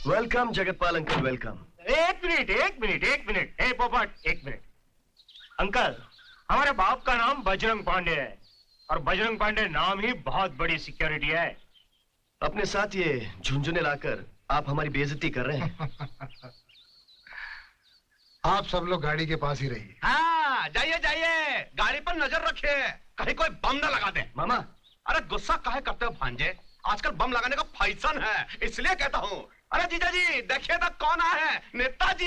Welcome Jagatpal uncle, welcome. एक minute. ए पोपट, एक मिनट। अंकल, हमारे बाप का नाम बजरंग पांडे है और बजरंग पांडे नाम ही बहुत बड़ी सिक्योरिटी है। अपने साथ ये झुंझुने लाकर आप हमारी बेइज्जती कर रहे हैं। आप सब लोग गाड़ी के पास ही रहिए। हाँ, जाइए जाइए, गाड़ी पर नजर रखिए, कहीं कोई बम न लगा दे। मामा, अरे गुस्सा काहे करते हो भांजे? आजकल बम लगाने का फैशन है, इसलिए कहता हूँ। अरे जीजा जी, देखिए तो कौन आया है, नेताजी।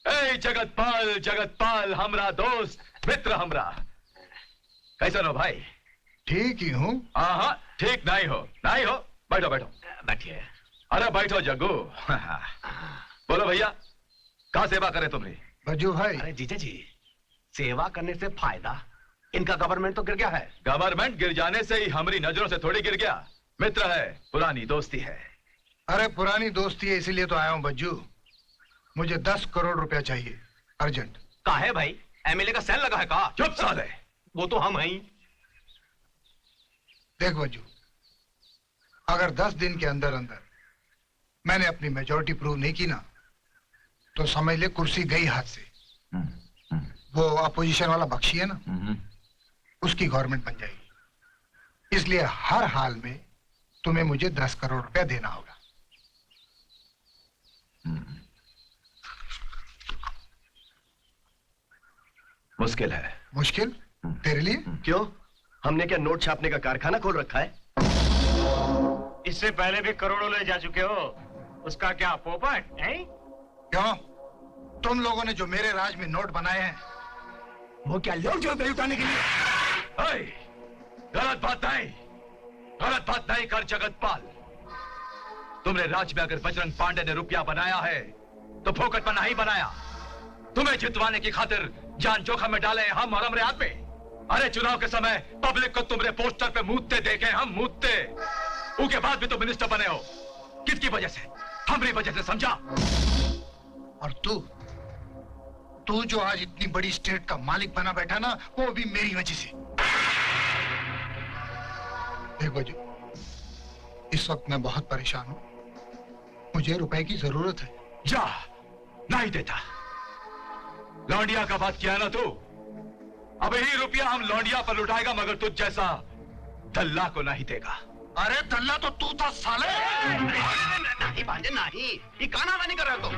ए जगतपाल, जगतपाल हमरा दोस्त मित्र हमरा, कैसा हो भाई? ठीक ही हूँ। हाँ, ठीक नहीं हो, नहीं हो। बैठो बैठो। बैठिए। अरे बैठो जग्गू। बोलो भैया, कहाँ सेवा करे तुमने? बज्जू भाई। अरे जीजा जी, सेवा करने से फायदा, इनका गवर्नमेंट तो गिर गया है। गवर्नमेंट गिर जाने से ही हमारी नजरों से थोड़ी गिर गया। मित्र है, पुरानी दोस्ती है। अरे पुरानी दोस्ती है, इसीलिए तो आया हूँ बज्जू। मुझे 10 करोड़ रुपया चाहिए, अर्जेंट। काहे भाई, एमएलए का सेल लगा है का? चुप साले। वो तो हम हैं। देख बज्जू, अगर 10 दिन के अंदर अंदर मैंने अपनी मेजॉरिटी प्रूव नहीं की ना, तो समझ ले कुर्सी गई हाथ से। वो अपोजिशन वाला बख्शी है ना, उसकी गवर्नमेंट बन जाएगी। इसलिए हर हाल में तुम्हें मुझे 10 करोड़ रुपया देना होगा। मुश्किल है। मुश्किल? तेरे लिए? क्यों? हमने क्या नोट छापने का कारखाना खोल रखा है? इससे पहले भी करोड़ों ले जा चुके हो, उसका क्या पोपट है? क्यों? तुम लोगों ने जो मेरे राज में नोट बनाए हैं, वो क्या लोग जो दे उठाने के लिए? गलत बात नहीं, गलत बात नहीं कर जगतपाल। तुमने राज में अगर बजरंग पांडे ने रुपया बनाया है तो फोकट में नहीं बनाया। तुम्हें जितवाने की खातिर जान जोखिम में डाले हम और हमारे आदमी। अरे चुनाव के समय पब्लिक को तुमने पोस्टर पे मूतते देखे, हम मूतते। उसके बाद भी तुम मिनिस्टर बने हो, किसकी वजह से? हमारी वजह से, समझा? और तू जो आज इतनी बड़ी स्टेट का मालिक बना बैठा ना, वो भी मेरी वजह से। देख बजू, इस वक्त मैं बहुत परेशान हूं, मुझे रुपए की जरूरत है। जा, नहीं देता। लौंडिया का बात किया ना तू, अब यही रुपया हम लौंडिया पर लुटाएगा, मगर तुझ जैसा दल्ला को नहीं देगा। अरे दल्ला तो तू था साले। नहीं भांजे नहीं, ये काना नहीं कर रहे तुम।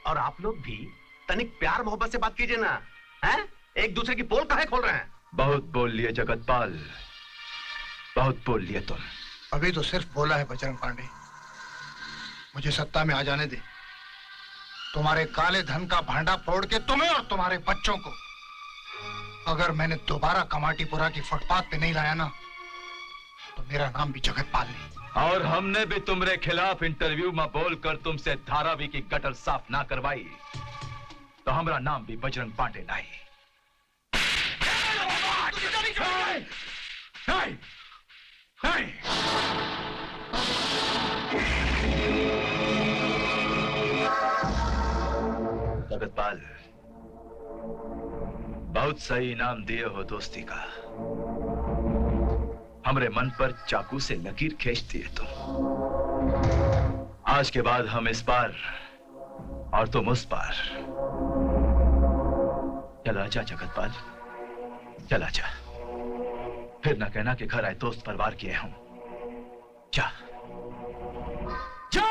और आप लोग भी तनिक प्यार मोहब्बत से बात कीजिए ना, हैं? एक दूसरे की पोल काहे खोल रहे हैं? बहुत बोल लिए जगतपाल, बहुत बोल लिए तुम। अभी तो सिर्फ बोला है बजरंग पांडे, मुझे सत्ता में आ जाने दे। तुम्हारे काले धन का भांडा फोड़ के तुम्हें और तुम्हारे बच्चों को अगर मैंने दोबारा कमाटीपुरा की फुटपाथ पे नहीं लाया ना, तो मेरा नाम भी जगतपाल नहीं। और हमने भी तुम्हारे खिलाफ इंटरव्यू में बोलकर तुमसे धारावी की गटर साफ ना करवाई, तो हमारा नाम भी बजरंग पांडे नहीं। नहीं, नहीं। जगतपाल, बहुत सही इनाम दिए हो दोस्ती का। हमरे मन पर चाकू से लकीर खींच दिए तुम। आज के बाद हम इस पार और तुम उस पार। चला जा जगतपाल, चला जा। फिर न कहना कि घर आए दोस्त परवार किए हूं। जा, जा।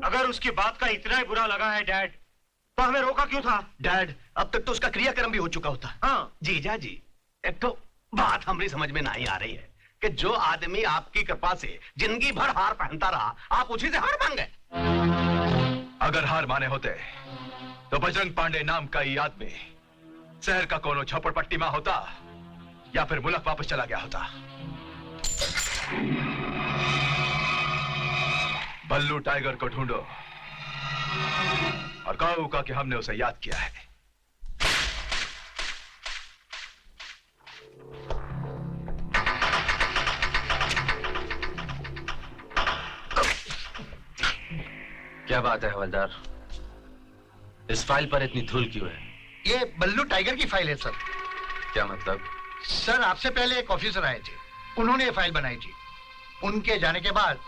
अगर उसकी बात का इतना ही बुरा लगा है डैड, तो हमें रोका क्यों था? डैड, अब तक तो उसका क्रियाक्रम भी हो चुका होता। हाँ जीजा जी, एक तो बात हमारी समझ में नहीं आ रही है कि जो आदमी आपकी कृपा से जिंदगी भर हार पहनता रहा, आप उसी से हार मान गए। अगर हार माने होते तो बजरंग पांडे नाम का ये आदमी शहर का कोनो झोपड़पट्टी में होता या फिर मुल्क वापस चला गया होता। बल्लू टाइगर को ढूंढो और कहो का कि हमने उसे याद किया है। क्या बात है हवलदार? इस फाइल पर इतनी धूल क्यों है? ये बल्लू टाइगर की फाइल है सर। क्या मतलब? सर आपसे पहले एक ऑफिसर आए थे, उन्होंने ये फाइल बनाई थी। उनके जाने के बाद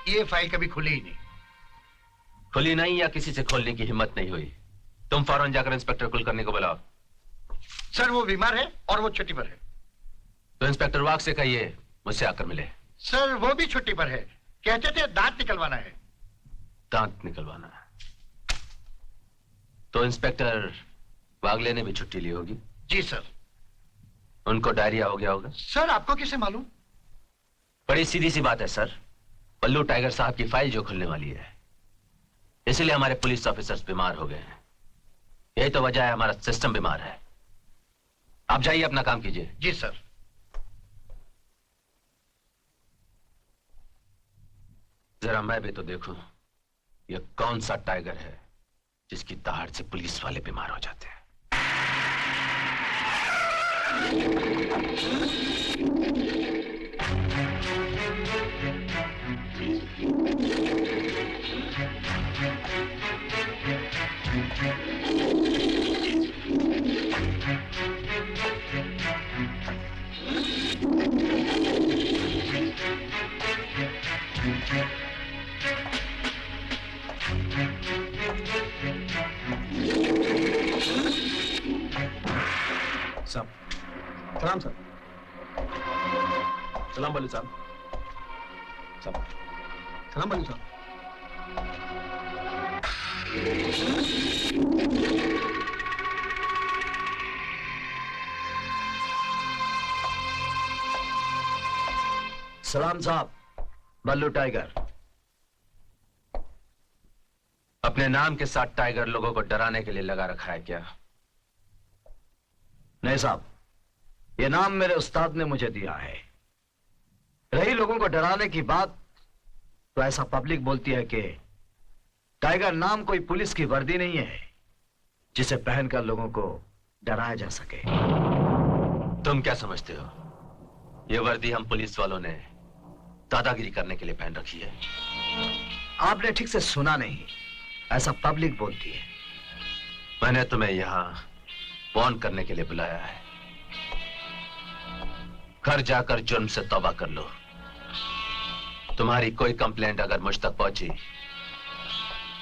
ये फाइल कभी खुली ही नहीं। खुली नहीं या किसी से खोलने की हिम्मत नहीं हुई? तुम फौरन जाकर इंस्पेक्टर कुलकर्णी को बुलाओ। सर वो बीमार है और वो छुट्टी पर है। तो इंस्पेक्टर वाघ से कहिए मुझसे आकर मिले। सर वो भी छुट्टी पर है, कहते थे दांत निकलवाना है। दांत निकलवाना है तो इंस्पेक्टर वागले ने भी छुट्टी ली होगी। जी सर। उनको डायरिया हो गया होगा। सर आपको कैसे मालूम? बड़ी सीधी सी बात है सर, बल्लू टाइगर साहब की फाइल जो खुलने वाली है, इसलिए हमारे पुलिस ऑफिसर्स बीमार हो गए हैं। यही तो वजह है, हमारा सिस्टम बीमार है। आप जाइए अपना काम कीजिए। जी सर। जरा मैं भी तो देखूं ये कौन सा टाइगर है जिसकी दहाड़ से पुलिस वाले बीमार हो जाते हैं। साहब सलाम सर। सलाम बल्लू साहब। सलाम बल्लू साहब। सलाम साहब। बल्लू टाइगर। अपने नाम के साथ टाइगर लोगों को डराने के लिए लगा रखा है क्या? नहीं साहब, ये नाम मेरे उस्ताद ने मुझे दिया है। रही लोगों को डराने की बात, तो ऐसा पब्लिक बोलती है कि टाइगर नाम कोई पुलिस की वर्दी नहीं है जिसे पहनकर लोगों को डराया जा सके। तुम क्या समझते हो? ये वर्दी हम पुलिस वालों ने दादागिरी करने के लिए पहन रखी है। आपने ठीक से सुना नहीं, ऐसा पब्लिक बोलती है। मैंने तुम्हें यहां वार्न करने के लिए बुलाया है। घर जाकर जुर्म से तौबा कर लो। तुम्हारी कोई कंप्लेंट अगर मुझ तक पहुंची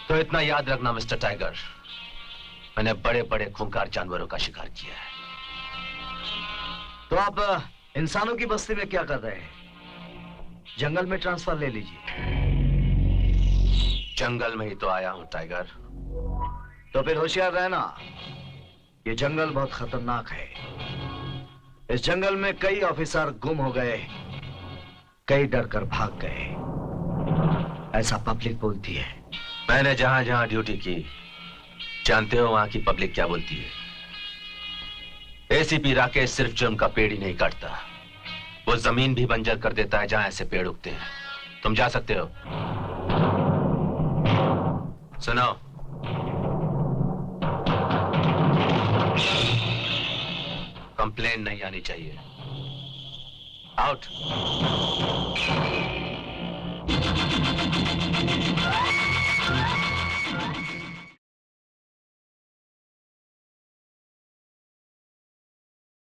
तो इतना याद रखना मिस्टर टाइगर, मैंने बड़े बड़े खूंखार जानवरों का शिकार किया है। तो आप इंसानों की बस्ती में क्या कर रहे हैं? जंगल में ट्रांसफर ले लीजिए। जंगल में ही तो आया हूं टाइगर। तो फिर होशियार रहना, ये जंगल बहुत खतरनाक है। इस जंगल में कई ऑफिसर गुम हो गए, कई डरकर भाग गए, ऐसा पब्लिक बोलती है। मैंने जहां जहां ड्यूटी की, जानते हो वहां की पब्लिक क्या बोलती है? एसीपी राकेश सिर्फ जुर्म का पेड़ ही नहीं काटता, वो जमीन भी बंजर कर देता है जहां ऐसे पेड़ उगते हैं। तुम जा सकते हो। सुनो, कंप्लेन नहीं आनी चाहिए। आउट।